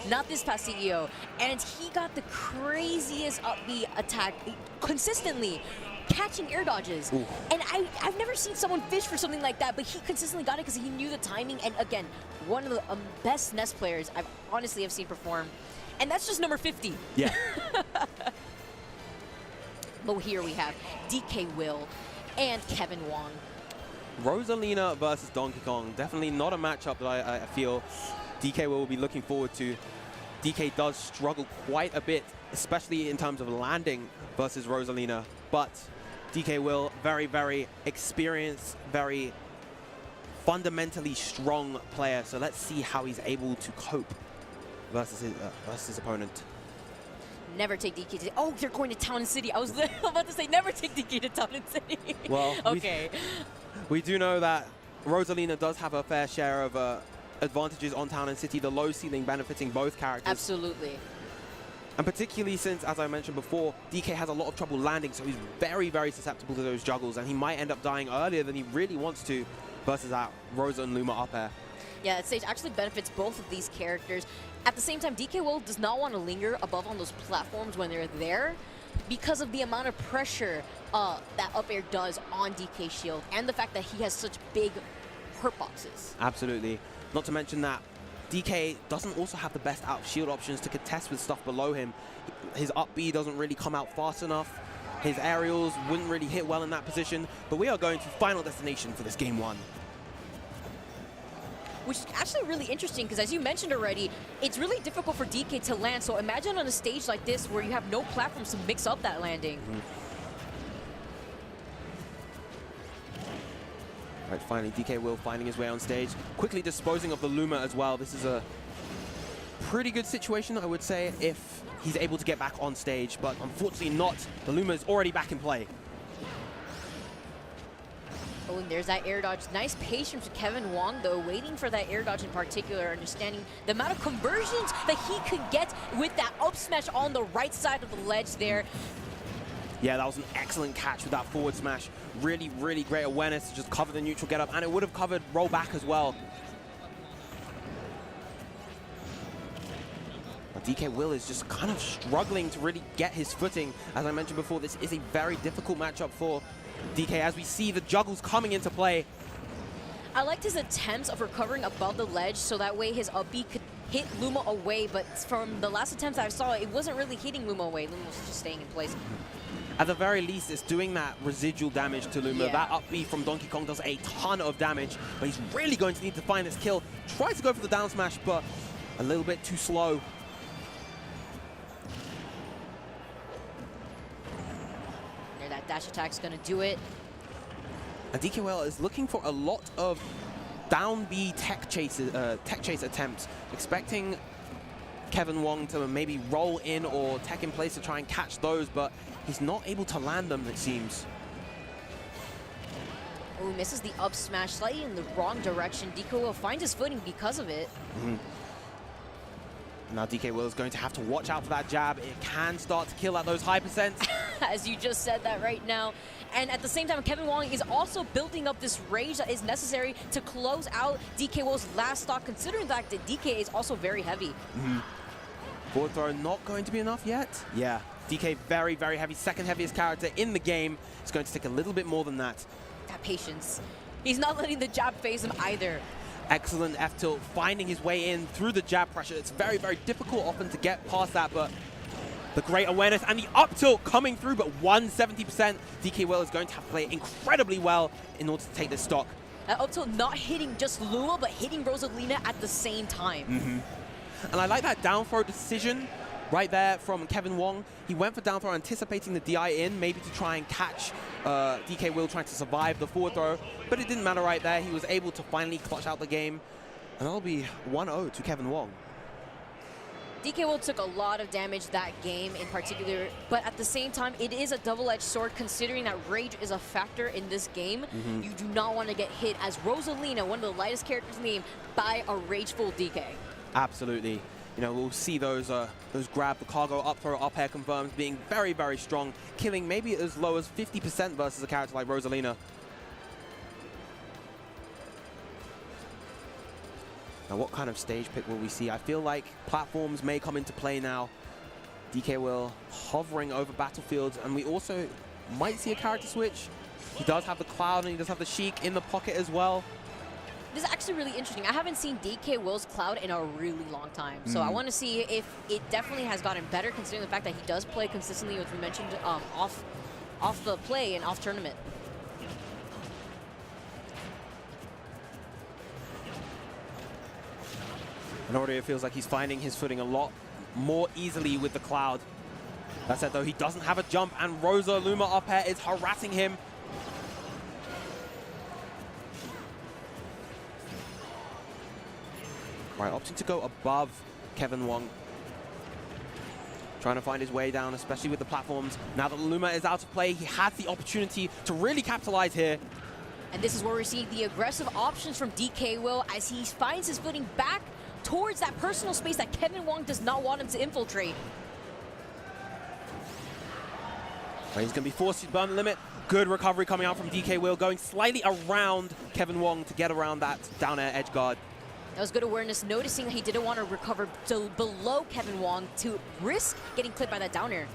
not this past CEO, and he got the craziest up B attack consistently, catching air dodges. Ooh. And I've never seen someone fish for something like that, but he consistently got it because he knew the timing. And again, one of the best Nest players I've honestly have seen perform. And that's just number 50. Yeah. But here we have DKwill and Kevin Wong. Rosalina versus Donkey Kong. Definitely not a matchup that I feel DKwill will be looking forward to. DK does struggle quite a bit, especially in terms of landing versus Rosalina. But DKwill, very, very experienced, very fundamentally strong player. So let's see how he's able to cope versus his opponent. Never take DK to... Oh, they're going to Town and City. I was about to say never take DK to Town and City. Well, okay. We do know that Rosalina does have a fair share of advantages on Town and City, the low ceiling benefiting both characters. Absolutely. And particularly since, as I mentioned before, DK has a lot of trouble landing, so he's very, very susceptible to those juggles, and he might end up dying earlier than he really wants to versus that Rosa and Luma up air. Yeah, that stage actually benefits both of these characters. At the same time, DKwill does not want to linger above on those platforms when they're there because of the amount of pressure that up air does on DK shield and the fact that he has such big hurt boxes. Absolutely. Not to mention that DK doesn't also have the best out shield options to contest with stuff below him. His up B doesn't really come out fast enough. His aerials wouldn't really hit well in that position. But we are going to final destination for this game one. Which is actually really interesting because, as you mentioned already, it's really difficult for DK to land. So imagine on a stage like this where you have no platforms to mix up that landing. Right, finally, DKwill finding his way on stage, quickly disposing of the Luma as well. This is a pretty good situation, I would say, if he's able to get back on stage, but unfortunately not. The Luma is already back in play. Oh, and there's that air dodge. Nice patience with Kevin Wong, though, waiting for that air dodge in particular, understanding the amount of conversions that he could get with that up smash on the right side of the ledge there. Yeah, that was an excellent catch with that forward smash. Really, really great awareness to just cover the neutral get up, and it would have covered roll back as well. DKwill is just kind of struggling to really get his footing. As I mentioned before, this is a very difficult matchup for DK as we see the juggles coming into play. I liked his attempts of recovering above the ledge so that way his up B could hit Luma away, but from the last attempts I saw, it wasn't really hitting Luma away. Luma was just staying in place. At the very least, it's doing that residual damage to Luma. Yeah. That up B from Donkey Kong does a ton of damage, but he's really going to need to find this kill. Tries to go for the down smash, but a little bit too slow. There, that dash attack's gonna do it. And DKwill is looking for a lot of down B tech chase attempts, expecting Kevin Wong to maybe roll in or tech in place to try and catch those, but he's not able to land them, it seems. Oh, misses the up smash slightly in the wrong direction. DKwill finds his footing because of it. Now DKwill is going to have to watch out for that jab. It can start to kill at those high percents. As you just said that right now. And at the same time, Kevin Wong is also building up this rage that is necessary to close out DKwill's last stock, considering the fact that DK is also very heavy. Forward throw not going to be enough yet. Yeah, DK very, very heavy. Second heaviest character in the game. It's going to take a little bit more than that. That patience. He's not letting the jab phase him either. Excellent F tilt, finding his way in through the jab pressure. It's very, very difficult often to get past that, but the great awareness and the up tilt coming through, but 170%. DKwill is going to have to play incredibly well in order to take this stock. That up tilt not hitting just Luma, but hitting Rosalina at the same time. And I like that down throw decision right there from Kevin Wong. He went for down throw, anticipating the DI in, maybe to try and catch DKwill trying to survive the forward throw, but it didn't matter right there. He was able to finally clutch out the game, and that'll be 1-0 to Kevin Wong. DKwill took a lot of damage that game in particular, but at the same time, it is a double-edged sword considering that rage is a factor in this game. You do not want to get hit as Rosalina, one of the lightest characters in the game, by a rageful DK. Absolutely. You know, we'll see those grab, the cargo up throw, up air confirms being very, very strong, killing maybe as low as 50% versus a character like Rosalina. Now, what kind of stage pick will we see? I feel like platforms may come into play now. DKwill hovering over battlefields, and we also might see a character switch. He does have the Cloud, and he does have the Sheik in the pocket as well. This is actually really interesting. I haven't seen DKwill's Cloud in a really long time. So I want to see if it definitely has gotten better, considering the fact that he does play consistently, as we mentioned, off the play and off tournament. And already it feels like he's finding his footing a lot more easily with the Cloud. That said, though, he doesn't have a jump, and Rosalina up air is harassing him. Right, opting to go above Kevin Wong. Trying to find his way down, especially with the platforms. Now that Luma is out of play, he has the opportunity to really capitalize here. And this is where we're seeing the aggressive options from DKwill as he finds his footing back towards that personal space that Kevin Wong does not want him to infiltrate. Right, he's going to be forced to burn the limit. Good recovery coming out from DKwill, going slightly around Kevin Wong to get around that down air edge guard. That was good awareness, noticing that he didn't want to recover below Kevin Wong to risk getting clipped by that down air.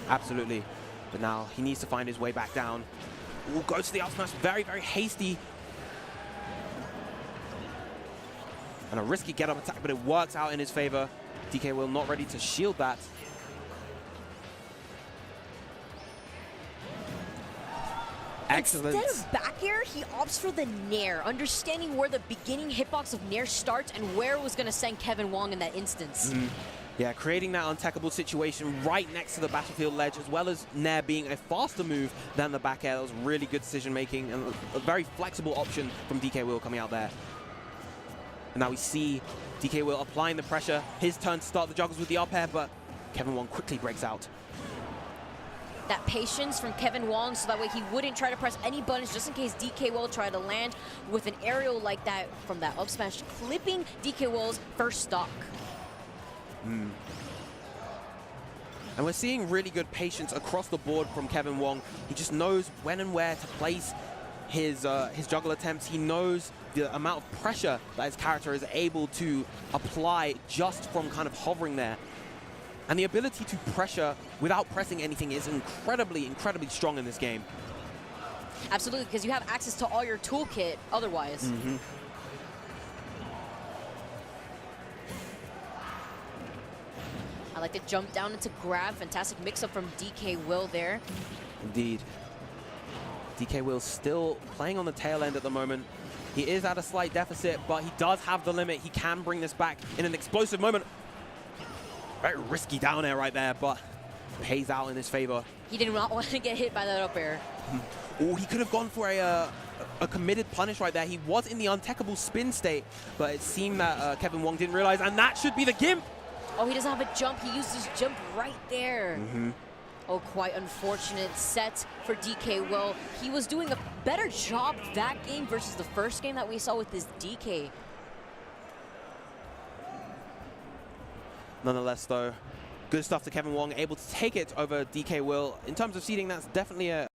Absolutely. But now he needs to find his way back down. Ooh, goes to the up smash, very, very hasty. And a risky get-up attack, but it works out in his favor. DKwill not ready to shield that. Excellent. Instead of back air, he opts for the Nair, understanding where the beginning hitbox of Nair starts and where it was going to send Kevin Wong in that instance. Yeah, creating that untechable situation right next to the battlefield ledge, as well as Nair being a faster move than the back air. That was really good decision-making and a very flexible option from DKwill coming out there. And now we see DKwill applying the pressure. His turn to start the juggles with the up air, but Kevin Wong quickly breaks out. That patience from Kevin Wong, so that way he wouldn't try to press any buttons just in case DKwill tried to land with an aerial like that from that up smash, clipping DKwill's first stock. And we're seeing really good patience across the board from Kevin Wong. He just knows when and where to place his juggle attempts. He knows the amount of pressure that his character is able to apply just from kind of hovering there. And the ability to pressure without pressing anything is incredibly, incredibly strong in this game. Absolutely, because you have access to all your toolkit otherwise. I like to jump down into grab. Fantastic mix-up from DKwill there. Indeed. DKwill still playing on the tail end at the moment. He is at a slight deficit, but he does have the limit. He can bring this back in an explosive moment. Very risky down air right there, but pays out in his favor. He did not want to get hit by that up air. Oh, he could have gone for a committed punish right there. He was in the untechable spin state, but it seemed that Kevin Wong didn't realize, and that should be the gimp. Oh, he doesn't have a jump. He used his jump right there. Oh, quite unfortunate set for DKwill. He was doing a better job that game versus the first game that we saw with this DK. Nonetheless, though, good stuff to Kevin Wong, able to take it over DKwill. In terms of seeding, that's definitely a